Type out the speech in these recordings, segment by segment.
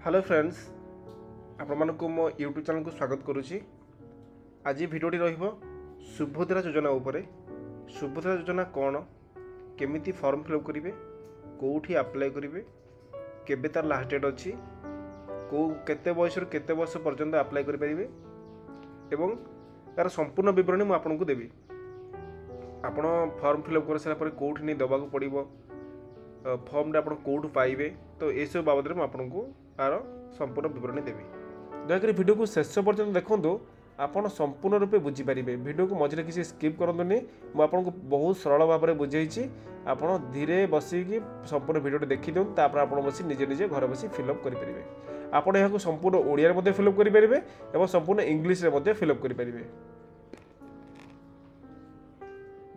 Hello friends आपको मो YouTube channel को स्वागत करुच्ची। आज भिडियोटी रहिबो सुभद्रा योजना उपरे। सुभद्रा योजना कौन, केमिति फॉर्म फिलअप करेंगे, कौटी अप्लाई करेंगे, केबे तार लास्ट डेट अच्छी, कौ केते बयस केते वर्ष पर्यंत अप्लाई करेंगे एवं तार संपूर्ण विवरणी मुझे आपको देवी। आपण फॉर्म फिलअप कर सारा कौटी नहीं दबाक पड़ो, फॉर्म आप कौटू पाइबे, तो ये सब बाबद में आपको तार संपूर्ण विवरणी देवी। दयाकोरी वीडियो को शेष पर्यंत देखो, आपड़ संपूर्ण रूपे बुझीपारे। वीडियो को मझे किसी स्किप करनी, मुझे बहुत सरल भाव में बुझे। आप धीरे बसिकी संपूर्ण वीडियो देखी दिखाँ, आप बस निजे निजे घर बस फिलअप करेंगे। आपड़ यह संपूर्ण ओडिया में फिलअप करेंगे और संपूर्ण इंग्लीश में फिलअप करेंगे।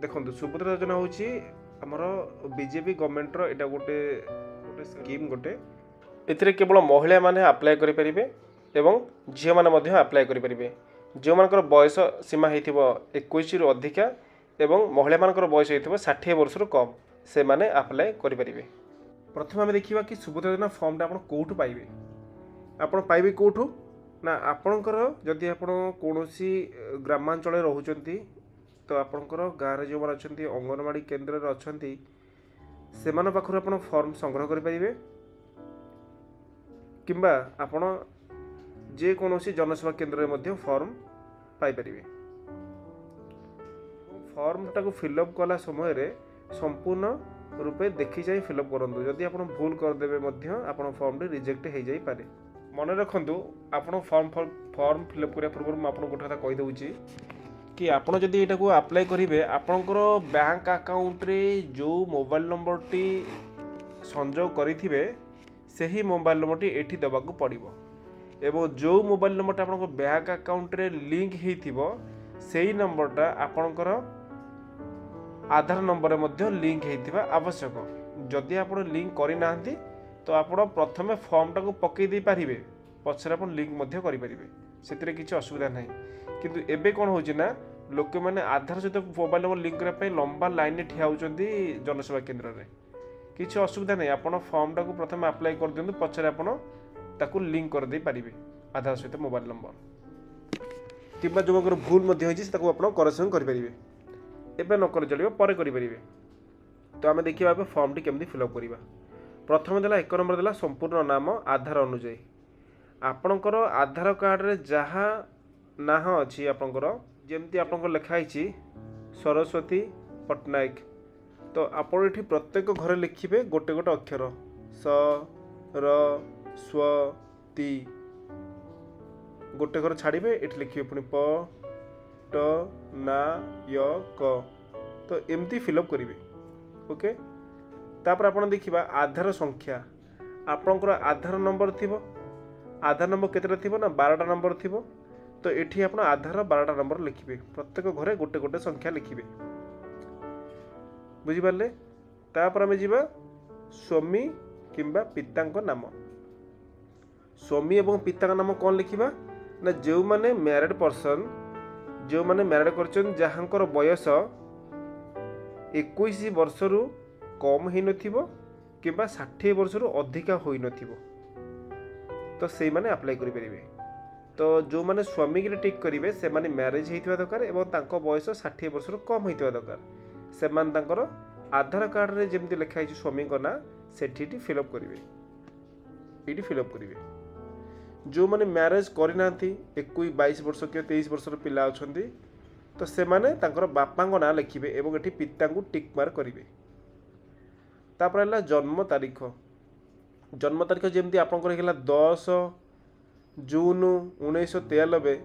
देखो सुभद्रा योजना हूँ आमर बीजेपी गवर्नमेंट एटा गोटे स्कीम गोटे। एथिरे केवल महिला माने अप्लाई करेंगे एवं झील मैंने अप्लाई करेंगे। जो मानकर बयस सीमा हो 21 रु अधिका एवं महिला मानकर बयस हो 60 वर्ष रु कम, से माने अप्लाई करेंगे। प्रथम आम देखा कि सुभद्रा योजना फॉर्मटा आप कौटू पाइबे। आप पाइबे कौटू ना, आपणकर जदि आप कौन ग्रामांचल रोचंती तो आपणकर गाँव में जो मैंने अच्छा अंगनवाड़ी केन्द्र अच्छा से पाखर आप फॉर्म संग्रह करेंगे किंबा आपण जेकोसी जनसेवा केन्द्र में फॉर्म पाइपर। फॉर्म टाक फिलअप कला समय संपूर्ण रूपे देखी जाए फिलअप करूँ। जदि आप भूल करदे आप फॉर्म टी रिजेक्ट हो जाए। मन रखु आप फॉर्म फिलअप करने पूर्व मुझे गोटे कथा कहीदे कि आपड़ जदि यहाँ अप्लाई करेंगे, आपणकर बैंक अकाउंट रे जो मोबाइल नंबर टी संजोग करेंगे से ही मोबाइल नंबर टी एठी दबाक पड़ो एवं जो मोबाइल नंबरटा आप बैंक अकाउंट रे लिंक हो से नंबरटा आपणकर आधार नंबर में लिंक होता आवश्यक। जदि आप लिंक करना तो आप प्रथम फॉर्मटा को पकई दे पारे, पछरे आप लिंक करेंगे, से किसी असुविधा ना। किंतु एबे कौन हो लोक मैंने आधार सहित मोबाइल नंबर लिंक करने लंबा लाइन ठिया होती जनसेवा केन्द्र में। किसी असुविधा नहीं, आप फॉर्मटा को प्रथम अप्लाई कर दिखाँ, पछरे आपको लिंक कर दे पारे आधार सहित मोबाइल नंबर कि जो भूल आप करेक्शन करेंगे। एवं न कर चलो पर करेंगे। तो आम देखा फॉर्म टी केमती फिलअप करवा। प्रथम देला 1 नंबर देला संपूर्ण नाम आधार अनुजाई। आपणकर आधार कार्ड रे जहाँ ना अच्छी आपणकर जमती आपणकर लिखाई सरस्वती पट्टनायक, तो आप प्रत्येक घर लिखिए गोटे गोटे अक्षर स र स्व ती, गोटे घर छाड़े ये लिखिए पुणी प ट ना य क, तो एमती फिलअप करेंगे। ओके, तापर आप देखा आधार संख्या। आपणकर आधार नंबर थी, आधार नंबर केतेटा थी ना 12टा नंबर थी, तो ये आप आधार 12टा नंबर लिखिए। प्रत्येक घरे गोटे गोटे संख्या लिखिए, बुझिपारे। तापर आम जा स्वामी किंबा पिता नाम। स्वामी एवं पिता नाम कौन लिखा ना, जो माने मैरिड पर्सन, जो माने मैरिड कर जहाँकर बयस 21 वर्ष रु कम हो किंबा 60 वर्ष रु अधिका हो तो से माने अप्लाई करेंगे। तो जो माने स्वामी की टिक करेंगे से माने मैरिज होता दरकार एवं तांको बयस 60 वर्ष रु कम होता दरकार। से माने तांकर आधार कार्ड रे जेमती लिखाई स्वामी ना से फिलअप करेंगे, ये फिलअप करेंगे। जो माने मैरिज करना 22 वर्ष कि 23 वर्ष पिला अच्छा तो से माने तांकर बापा ना लिखिए एवं ये पिता को टिक मार्क करेंगे। तापर है जन्म तारीख। जन्म तारीख जमती आपंकर 10 जून 1993,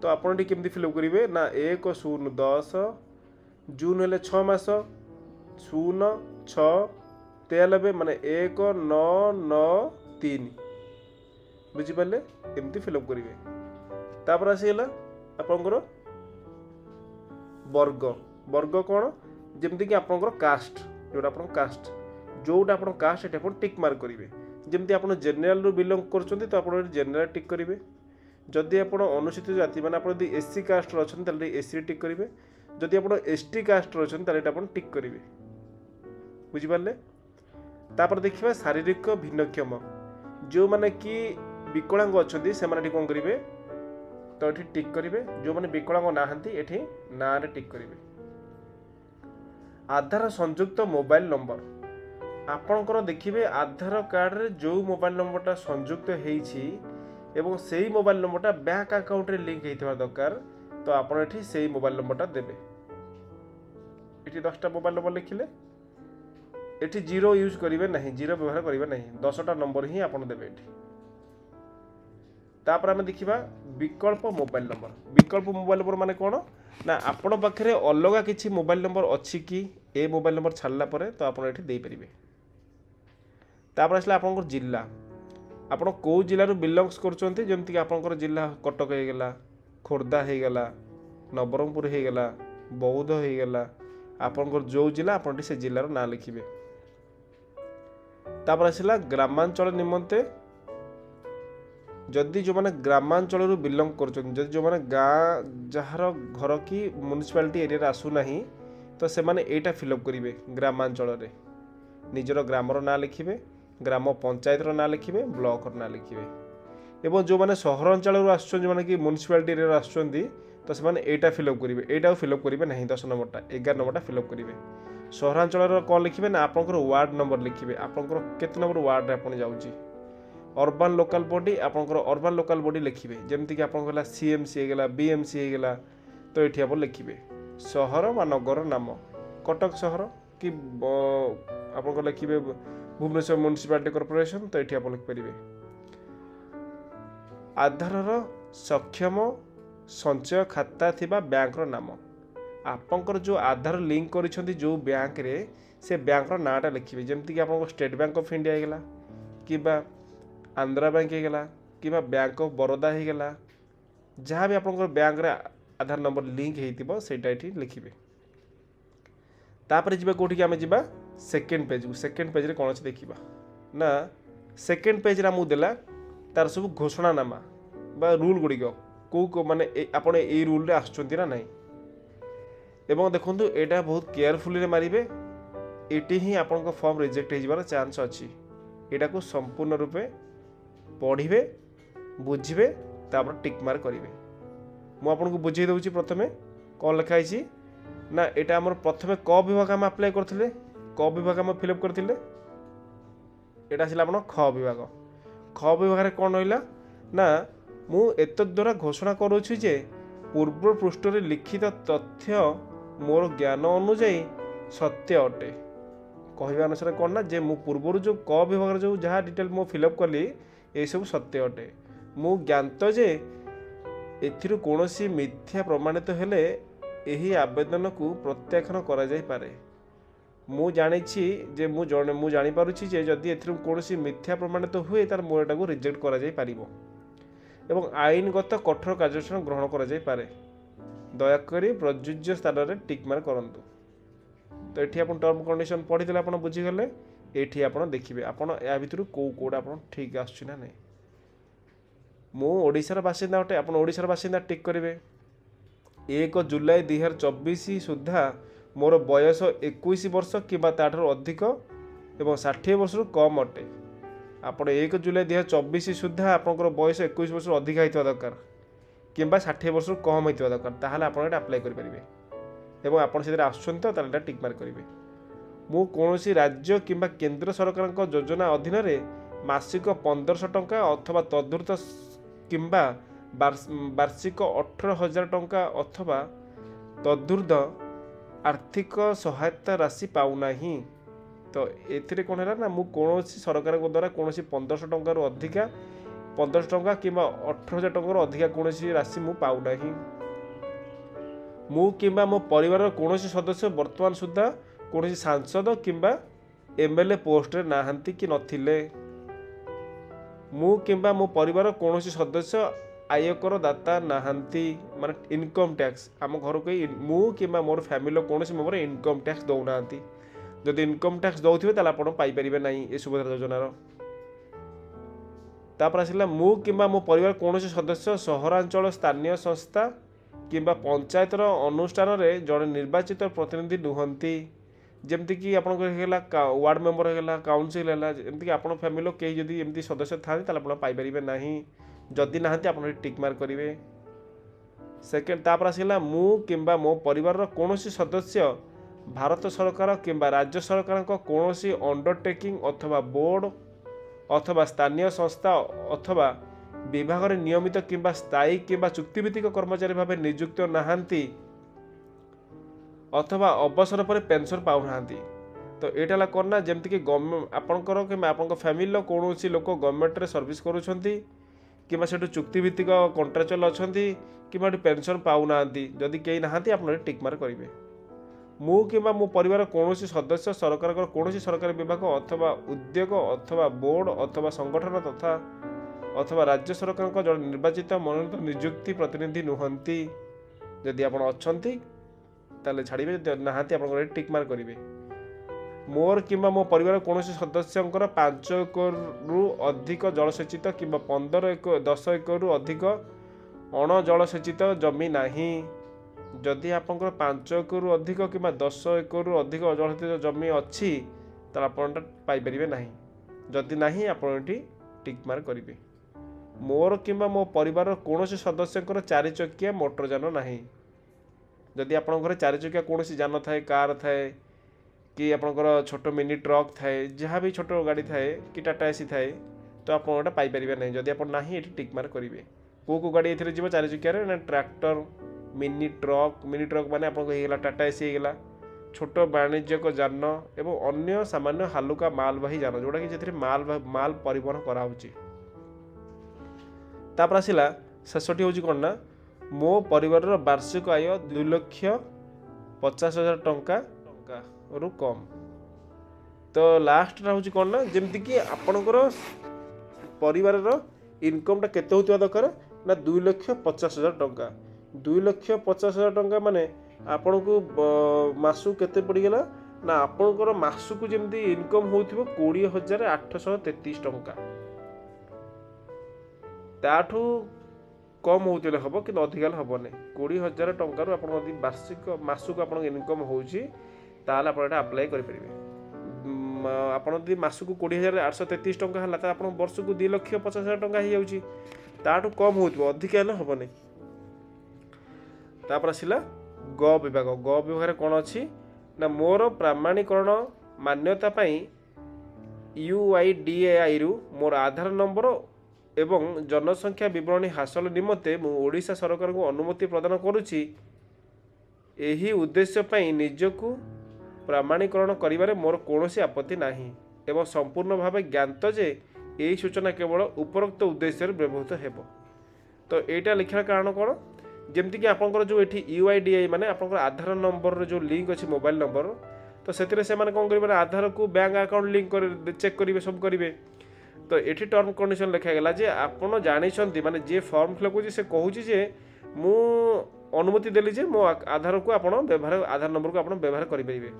तो आपड़ी केमती फिलअप करेंगे ना 1/0/10 जून हेल्ले 6 मास 0/6/93 माने 1993, बुझिपारे। एमती फिलअप करेंगे। तापर आसीगला आपंकर वर्ग। वर्ग कौन जमती कि आपंकर कास्ट, जोटा आप कास्ट, जोटा आप कास्ट ये टिक मार्क करेंगे। जमती आप जेनेल रु बिलंग कर तो आप जेनेल टिक करेंगे। जदि आप अनुसूचित जाति माने आप एससी कास्ट अच्छा एससी टिक करेंगे। जदि आप एसटी कास्ट अच्छा टिक करेंगे, बुझिपारे। तापर देखिए शारीरिक भिन्नक्षम, जो माने कि विकलांग अच्छा से कौन करेंगे तो ये टिक करेंगे जो मैंने विकलांग नहांती ये ना टिक करेंगे। आधार संयुक्त मोबाइल नंबर आपणकर देखिए आधार कार्ड रे जो मोबाइल नंबरटा संयुक्त होईछि एवं सेही मोबाइल नंबरटा बैंक अकाउंट रे लिंक होइथिबा दरकार तो आपण एठी सेही मोबाइल नंबरटा देबे। एठी 10टा मोबाइल नंबर लिखिले एठी जीरो यूज करिवे नहीं, जीरो व्यवहार करिवे नहीं, 10टा नंबर ही आपण देबे एठी। तापर आमे देखिबा विकल्प मोबाइल नंबर। विकल्प मोबाइल नंबर माने कोन ना आपण पाखरे अलगा किछि मोबाइल नंबर अछि कि ए मोबाइल नंबर छाड़ला परे तो आपण एठी देई परिबे। तापर आसला आपनकर जिल्ला आपण को जिल्ला बिलंग्स करचंती जेमति कि आपनकर जिल्ला कटक हे गेला, खोर्धा हे गेला, नवरंगपुर हे गेला, बौद्ध हे गेला, आपनकर जो जिल्ला आपण से जिल्लार ना लिखिबे। तापर आसला ग्रामांचल निमंते जदि जो माने ग्रामांचल बिलंग करचंती जदि जो माने गाँ जहार घर की म्युनिसिपालिटी एरिया आसु नाही तो से माने एटा फिलअप करिवे। ग्रामांचल रे निजर ग्रामर ना लिखिबे, ग्राम पंचायतर ना लिखिबे, ब्लॉक ना लिखिबे। एवं जो माने सहरांचल आसुछन जो माने कि म्युनिसिपालिटी एरिया आसुछंती तो से माने एटा फिलअप करिवे। एटा फिलअप करिवे नहीं 10 नंबरटा 11 नंबरटा फिलअप करिवे। सहरांचल कोन लिखिबे ना आपनकर वार्ड नंबर लिखिबे, आपनकर केते नंबर वार्ड रे आपन जाउची। अर्बन लोकल बॉडी आपनकर अर्बन लोकल बॉडी लिखिबे जेमति कि आपनकर सीएमसी हे गेला, बीएमसी हे गेला तो एठी आप लिखिबे शहर वा नगर नाम। कटक शहर कि आपनकर लिखिबे भुवनेश्वर म्युनिसिपालिटी कॉर्पोरेशन तो एठी आप लिख परिबे। आधारर सक्षम संचय खाता थिबा बैंक रो नाम आपनकर जो आधार लिंक करिसंती जो बैंक रे से बैंक रो नाटा लिखिबे जेमति कि आपनकर स्टेट बैंक ऑफ इंडिया हे गेला किबा आंध्रा बैंक हे गेला किबा बैंक ऑफ बड़ौदा हे गेला जहाँ भी आपनकर बैंक रे आधार नंबर लिंक हेतिबो सेटा एठी लिखिबे। तापर जिबा कोठी कि आमे जिबा सेकेंड पेज। सेकेंड पेज रे कोन अछि देखिबा ना सेकेंड पेज रे हमु देला तार सब घोषणानामा बा रूल गुडी को माने आपण ए रूल रे आछुंती ना नाही एवं देखंतु एटा बहुत केयरफुली रे मारिबे। एटी ही आपनका फॉर्म रिजेक्ट हे जिबार चांस अछि। एटा को संपूर्ण रूपे पढ़िबे बुझिबे तापर टिक मार्क करिवे। मु आपनको बुझाई दउची प्रथमे कोन लिखा आइछि ना एटा हमर प्रथमे क विभाग हम अप्लाई करथिले, क विभाग हम फिलअप करथिले, एटा आसिला आपण ख विभाग। ख विभाग रे कोन होइला ना मु एत द्वारा घोषणा करूछि जे पूर्व पृष्ठ रे लिखित तथ्य मोर ज्ञान अनुसार सत्य अटे। कहवा अनुसार कौन ना जे मु पूर्व जो क विभाग जो जहाँ डिटेल मु फिलअप कली ये सब सत्य अटे। मु ज्ञात जे एथिरु कोनोसी मिथ्या प्रमाणित हेले एही आवेदन को प्रत्याख्यान करा जाय पारे। मु जानिछि जे मु जानि पारुछि जे जदि एथिरु कोनोसी मिथ्या प्रमाणित हुए तार मो एटा को रिजेक्ट करा जाय पारिबो एवं आईनगत कठोर कार्यानुष्ठान ग्रहण करा जाय पारे। दयाकरी प्रযোज्य स्थान रे टिक मार्क करंतु। तो ये आप टर्म कंडीशन पढ़ी आप बुझीगले ये आप देखिए आपड़ या भितर कौ कौटा आप ठीक आसना नहीं। मु ओडिशार बासिंदा अटे आप ओडिशार बासिंदा टिक करेंगे। 1 जुलाई 2024 सुधा मोर बयस 21 वर्ष कि अधिक एवं 60 वर्ष कम अटे। आप 1 जुलाई 2024 सुधा आपंकर बयस 21 वर्ष अधिक होता दरकार कि 60 वर्ष कम होता दरकार ताहले आप अप्लाई करेंगे एवं आप आसुन तो टिक मार्क करेंगे। मु कौनसी राज्य किंबा केंद्र सरकार योजना अधीन रे मासिक 1500 टंका अथवा तदूर्त किंबा वार्षिक 18,000 टंका अथवा तदूर्ध आर्थिक सहायता राशि पाऊना। तो एथिरे कौन है ना मु कौनसी सरकार द्वारा कौनसी 1500 टंका अधिका 1500 टंका किंबा 18,000 टंका अधिका कौनसी राशि मु पाऊना। मु किंबा मो परिवार कौनसी सदस्य वर्तमान सुधा कौनसी सांसद किंबा एमएलए पोस्ट रे नाहंती कि नथिले। मु किंबा मो परिवार कौनसी सदस्य आयकर दाता नाहंती माने इनकम टैक्स आम घर को मु किंबा मोर फैमिली कौनसी मेम्बर इनकम टैक्स दौ नाहंती। जदि इनकम टैक्स दौथिबे ताला आपण पाई परिबे नाही ए सुभद्रा योजनार। तापर आसिला मु किंबा मो परिवार कौनसी सदस्य सहरांचल स्थानीय संस्था किंबा पंचायतर अनुष्ठान रे जड़े निर्वाचित प्रतिनिधि नुहंती ଯେମିତିକି ଆପଣଙ୍କର ହେଇଗଲା ୱାର୍ଡ଼ ମେମ୍ବର ହେଇଗଲା, କାଉନସିଲ୍ ହେଲା, ଏମିତିକି ଆପଣ ଫ୍ୟାମିଲିର କେହି ଯଦି ଏମିତି ସଦସ୍ୟ ଥାନ୍ତି ତାହେଲେ ଆପଣ ପାଇପାରିବେ ନାହିଁ। ଯଦି ନାହାନ୍ତି ଆପଣ ଏଠି ଟିକ୍ ମାର୍କ କରିବେ। ସେକେଣ୍ଡ ତାପରେ ଆସିଲା ମୁଁ କିମ୍ବା ମୋ ପରିବାରର କୌଣସି ସଦସ୍ୟ ଭାରତ ସରକାର କିମ୍ବା ରାଜ୍ୟ ସରକାରଙ୍କ କୌଣସି ଅଣ୍ଡରଟେକିଂ ଅଥବା ବୋର୍ଡ଼ ଅଥବା ସ୍ଥାନୀୟ ସଂସ୍ଥା ଅଥବା ବିଭାଗରେ ନିୟମିତ କିମ୍ବା ସ୍ଥାୟୀ କିମ୍ବା ଚୁକ୍ତିଭିତ୍ତିକ କର୍ମଚାରୀ ଭାବେ ନିଯୁକ୍ତ ନାହାନ୍ତି ଅଥବା ଅବସର ପରେ ପେନସନ୍ ପାଉନାହାନ୍ତି। ତ ଏଇଟା ହେଲା କ'ଣ ନା ଯେମିତିକି ଆପଣଙ୍କର କିମ୍ବା ଆପଣଙ୍କ ଫ୍ୟାମିଲିର କୌଣସି ଲୋକ ଗଭର୍ଣ୍ଣମେଣ୍ଟରେ ସର୍ଭିସ୍ କରୁଛନ୍ତି କିମ୍ବା ସେଠୁ ଚୁକ୍ତିଭିତ୍ତିକ କଣ୍ଟ୍ରାଚୁଆଲ ଅଛନ୍ତି କିମ୍ବା ଏଠି ପେନସନ୍ ପାଉନାହାନ୍ତି। ଯଦି କେହି ନାହାନ୍ତି ଆପଣ ଏଠି ଟିକ୍ ମାର୍କ କରିବେ। ମୁଁ କିମ୍ବା ମୋ ପରିବାର କୌଣସି ସଦସ୍ୟ ସରକାରଙ୍କର କୌଣସି ସରକାରୀ ବିଭାଗ ଅଥବା ଉଦ୍ୟୋଗ ଅଥବା ବୋର୍ଡ଼ ଅଥବା ସଂଗଠନ ତଥା ଅଥବା ରାଜ୍ୟ ସରକାରଙ୍କ ଜଣେ ନିର୍ବାଚିତ ମନୋନୀତ ନିଯୁକ୍ତି ପ୍ରତିନିଧି ନୁହନ୍ତି। ଯଦି ଆପଣ ଅଛନ୍ତି ତାହେଲେ ଛାଡ଼ିବେ, ଯଦି ନାହାନ୍ତି ଆପଣଙ୍କର ଏଠି ଟିକ୍ ମାର୍କ କରିବେ। ମୋର କିମ୍ବା ମୋ ପରିବାର କୌଣସି ସଦସ୍ୟଙ୍କର 5 ଏକରରୁ ଅଧିକ ଜଳସେଚିତ କିମ୍ବା 10 ଏକରରୁ ଅଧିକ ଅଣଜଳସେଚିତ ଜମି ନାହିଁ। ଯଦି ଆପଣଙ୍କର 5 ଏକରରୁ ଅଧିକ କିମ୍ବା 10 ଏକରରୁ ଅଧିକ ଅଜଳସେଚିତ ଜମି ଅଛି ତାହେଲେ ଆପଣ ଏଟା ପାଇପାରିବେ ନାହିଁ। ଯଦି ନାହିଁ ଆପଣ ଏଠି ଟିକ୍ ମାର୍କ କରିବେ। ମୋର କିମ୍ବା ମୋ ପରିବାରର କୌଣସି ସଦସ୍ୟଙ୍କର 4 ଚକିଆ ମୋଟର ଯାନ ନାହିଁ। ଯଦି ଆପଣଙ୍କ ଘରେ 4 ଚକିଆ କୌଣସି ଯାନ ଥାଏ, କାର୍ ଥାଏ କି ଆପଣଙ୍କର ଛୋଟ ମିନି ଟ୍ରକ୍ ଥାଏ, ଯାହା ବି ଛୋଟ ଗାଡ଼ି ଥାଏ କି ଟାଟା ଏସି ଥାଏ ତ ଆପଣ ଏଟା ପାଇପାରିବେ ନାହିଁ। ଯଦି ଆପଣ ନାହିଁ ଏଠି ଟିକ୍ ମାର୍କ କରିବେ। କେଉଁ ଗାଡ଼ି ଏଥିରେ ଯିବ 4 ଚକିଆରେ ନା ଟ୍ରାକ୍ଟର, ମିନି ଟ୍ରକ୍ ମାନେ ଆପଣଙ୍କ ହେଇଗଲା ଟାଟା ଏସି ହେଇଗଲା, ଛୋଟ ବାଣିଜ୍ୟିକ ଯାନ ଏବଂ ଅନ୍ୟ ସାମାନ୍ୟ ହାଲୁକା ମାଲବାହୀ ଯାନ ଯେଉଁଟାକି ସେଥିରେ ମାଲ ପରିବହନ କରାହେଉଛି। ତାପରେ ଆସିଲା ଶେଷଟି ହେଉଛି କ'ଣ ନା ମୋ ପରିବାରର ବାର୍ଷିକ ଆୟ 2,50,000 ଟଙ୍କାରୁ କମ୍। ତ ଲାଷ୍ଟଟା ହେଉଛି କ'ଣ ନା ଯେମିତିକି ଆପଣଙ୍କର ପରିବାରର ଇନକମ୍ଟା କେତେ ହେଉଥିବା ଦରକାର ନା 2,50,000 ଟଙ୍କା। 2,50,000 ଟଙ୍କା ମାନେ ଆପଣଙ୍କୁ ମାସକୁ କେତେ ପଡ଼ିଗଲା ନା ଆପଣଙ୍କର ମାସକୁ ଯେମିତି ଇନକମ୍ ହେଉଥିବ 20,833 ଟଙ୍କା। ତାଠୁ କମ୍ ହେଉଥିଲେ ହେବ କିନ୍ତୁ ଅଧିକା ହେଲେ ହେବନି। 20,000 ଟଙ୍କାରୁ ଆପଣ ଯଦି ମାସକୁ ଆପଣଙ୍କ ଇନକମ୍ ହେଉଛି ତାହେଲେ ଆପଣ ଏଇଟା ଆପ୍ଲାଏ କରିପାରିବେ। ଆପଣ ଯଦି ମାସକୁ 20,833 ଟଙ୍କା ହେଲା ତାହେଲେ ଆପଣ ବର୍ଷକୁ 2,50,000 ଟଙ୍କା ହେଇଯାଉଛି। ତାଠୁ କମ୍ ହେଉଥିବ, ଅଧିକା ହେଲେ ହେବନି। ତାପରେ ଆସିଲା ଗ ବିଭାଗ। ଗ ବିଭାଗରେ କ'ଣ ଅଛି ନା ମୋର ପ୍ରମାଣୀକରଣ ମାନ୍ୟତା ପାଇଁ UIDAIରୁ ମୋର ଆଧାର ନମ୍ବର ଏବଂ ଜନସଂଖ୍ୟା ବିବରଣୀ ହାସଲ ନିମନ୍ତେ ମୁଁ ଓଡ଼ିଶା ସରକାରଙ୍କୁ ଅନୁମତି ପ୍ରଦାନ କରୁଛି। ଏହି ଉଦ୍ଦେଶ୍ୟ ପାଇଁ ନିଜକୁ ପ୍ରମାଣୀକରଣ କରିବାରେ ମୋର କୌଣସି ଆପତ୍ତି ନାହିଁ ଏବଂ ସମ୍ପୂର୍ଣ୍ଣ ଭାବେ ଜ୍ଞାତ ଯେ ଏହି ସୂଚନା କେବଳ ଉପରୋକ୍ତ ଉଦ୍ଦେଶ୍ୟରେ ବ୍ୟବହୃତ ହେବ। ତ ଏଇଟା ଲେଖିବାର କାରଣ କ'ଣ ଯେମିତିକି ଆପଣଙ୍କର ଯେଉଁ ଏଠି UIDAI ମାନେ ଆପଣଙ୍କର ଆଧାର ନମ୍ବରର ଯେଉଁ ଲିଙ୍କ୍ ଅଛି ମୋବାଇଲ୍ ନମ୍ବର, ତ ସେଥିରେ ସେମାନେ କ'ଣ କରିବେ ନା ଆଧାରକୁ ବ୍ୟାଙ୍କ ଆକାଉଣ୍ଟ ଲିଙ୍କ୍ ଚେକ୍ କରିବେ, ସବୁ କରିବେ। ତ ଏଠି ଟର୍ମ କଣ୍ଡିସନ୍ ଲେଖାଗଲା ଯେ ଆପଣ ଜାଣିଛନ୍ତି ମାନେ ଯିଏ ଫର୍ମ ଫିଲ୍ କରୁଛି ସେ କହୁଛି ଯେ ମୁଁ ଅନୁମତି ଦେଲି ଯେ ମୋ ଆଧାରକୁ ଆପଣ ଆଧାର ନମ୍ବରକୁ ଆପଣ ବ୍ୟବହାର କରିପାରିବେ।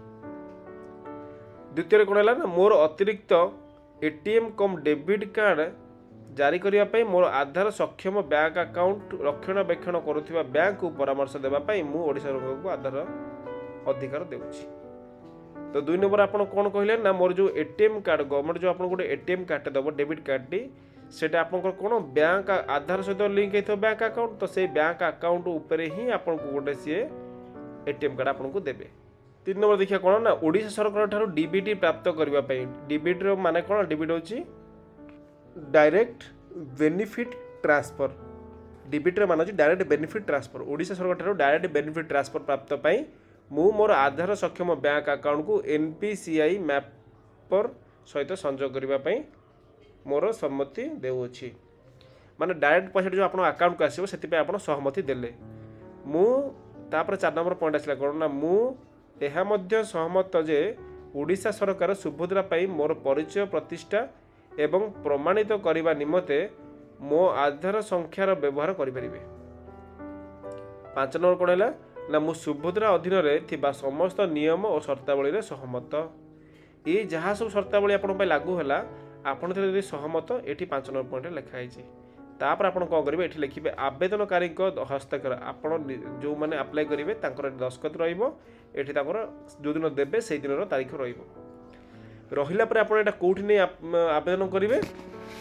ଦ୍ୱିତୀୟରେ କ'ଣ ହେଲା ନା ମୋର ଅତିରିକ୍ତ ATM କମ୍ ଡେବିଟ୍ କାର୍ଡ଼ ଜାରି କରିବା ପାଇଁ ମୋର ଆଧାର ସକ୍ଷମ ବ୍ୟାଙ୍କ ଆକାଉଣ୍ଟ ରକ୍ଷଣାବେକ୍ଷଣ କରୁଥିବା ବ୍ୟାଙ୍କକୁ ପରାମର୍ଶ ଦେବା ପାଇଁ ମୁଁ ଓଡ଼ିଶା ସରକାରଙ୍କୁ ଆଧାର ଅଧିକାର ଦେଉଛି। ତ 2 ନମ୍ବର ଆପଣ କ'ଣ କହିଲେ ନା ମୋର ଯେଉଁ ATM କାର୍ଡ଼ ଗଭର୍ଣ୍ଣମେଣ୍ଟ ଯେଉଁ ଆପଣଙ୍କୁ ଗୋଟେ ATM କାର୍ଡ଼ଟେ ଦେବ ଡେବିଟ୍ କାର୍ଡ଼ଟି, ସେଇଟା ଆପଣଙ୍କର କ'ଣ ବ୍ୟାଙ୍କ ଆଧାର ସହିତ ଲିଙ୍କ୍ ହେଇଥିବ ବ୍ୟାଙ୍କ ଆକାଉଣ୍ଟ। ତ ସେଇ ବ୍ୟାଙ୍କ ଆକାଉଣ୍ଟ ଉପରେ ହିଁ ଆପଣଙ୍କୁ ଗୋଟେ ସିଏ ATM କାର୍ଡ଼ ଆପଣଙ୍କୁ ଦେବେ। 3 ନମ୍ବର ଦେଖିବା କ'ଣ ନା ଓଡ଼ିଶା ସରକାର ଠାରୁ DBT ପ୍ରାପ୍ତ କରିବା ପାଇଁ। DBTର ମାନେ କ'ଣ? DBT ହେଉଛି ଡାଇରେକ୍ଟ ବେନିଫିଟ୍ ଟ୍ରାନ୍ସଫର। DBTର ମାନେ ହେଉଛି ଡାଇରେକ୍ଟ ବେନିଫିଟ୍ ଟ୍ରାନ୍ସଫର। ଓଡ଼ିଶା ସରକାର ଠାରୁ ଡାଇରେକ୍ଟ ବେନିଫିଟ୍ ଟ୍ରାନ୍ସଫର ପ୍ରାପ୍ତ ପାଇଁ ମୁଁ ମୋର ଆଧାର ସକ୍ଷମ ବ୍ୟାଙ୍କ ଆକାଉଣ୍ଟକୁ NPCI ମ୍ୟାପର ସହିତ ସଂଯୋଗ କରିବା ପାଇଁ ମୋର ସମ୍ମତି ଦେଉଅଛି। ମାନେ ଡାଇରେକ୍ଟ ପଇସାଟା ଯେଉଁ ଆପଣଙ୍କ ଆକାଉଣ୍ଟକୁ ଆସିବ ସେଥିପାଇଁ ଆପଣ ସହମତି ଦେଲେ। ମୁଁ ତାପରେ 4 ନମ୍ବର ପଏଣ୍ଟ ଆସିଲା କ'ଣ ନା ମୁଁ ଏହା ମଧ୍ୟ ସହମତ ଯେ ଓଡ଼ିଶା ସରକାର ସୁଭଦ୍ରା ପାଇଁ ମୋର ପରିଚୟ ପ୍ରତିଷ୍ଠା ଏବଂ ପ୍ରମାଣିତ କରିବା ନିମନ୍ତେ ମୋ ଆଧାର ସଂଖ୍ୟାର ବ୍ୟବହାର କରିପାରିବେ। 5 ନମ୍ବର କ'ଣ ହେଲା ନା ମୁଁ ସୁଭଦ୍ରା ଅଧୀନରେ ଥିବା ସମସ୍ତ ନିୟମ ଓ ସର୍ତ୍ତାବଳୀରେ ସହମତ। ଏଇ ଯାହା ସବୁ ସର୍ତ୍ତାବଳୀ ଆପଣଙ୍କ ପାଇଁ ଲାଗୁ ହେଲା ଆପଣ ଯଦି ସହମତ ଏଠି 5 ନମ୍ବର ପଏଣ୍ଟରେ ଲେଖା ହେଇଛି। तापर आप कौन करेंगे ये लिखिए आवेदनकारी हस्ताक्षर आप जो मैंने अप्लाई करेंगे दस्खत रही जो दिन देवे से दिन तारीख रहा आप कौटी नहीं आवेदन करेंगे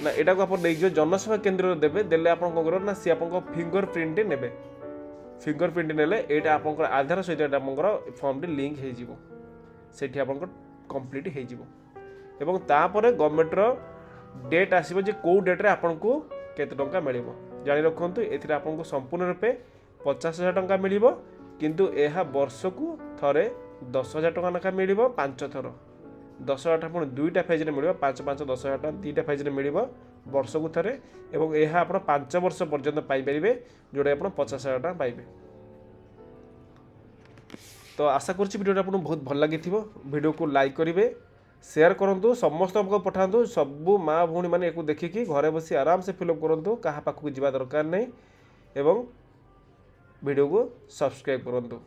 ना यहाँ को आप नहीं जनसेवा केन्द्र देवे देले आप कौन करेंगे ना सी आप फिंगर प्रिंट ने फिंगर प्रिंट नेले यहाँ आप आधार सहित आप फॉर्म टी लिंक होठी आप कंप्लीट हो तापर गवर्नमेंट डेट आसो जे कौ डेट्रे आपन को केते टंका मिल जानी रखु ए आपको संपूर्ण रूपे 50,000 टंका मिल किंतु यह वर्ष को थरे 10,000 टंका लेखा मिल 5 थर 10,000 टका पुणी 2टा फेज्रे मिल 5 5 10,000 टका 2टा फेज्रे मिल वर्ष को थरे और यह आप 5 वर्ष पर्यंत पाइपर जोटा आप 50,000 टका पाइबे। तो आशा करुँच वीडियो आपको बहुत भल लगी वीडियो को लाइक करेंगे शेयर करूँ समस्त पठातु सबू माँ भौणी मैंने देखिकी घरे बसी आराम से फिलअप करूँ क्या पाखक जावा दरकार नहीं एवं वीडियो को सब्सक्राइब करूँ।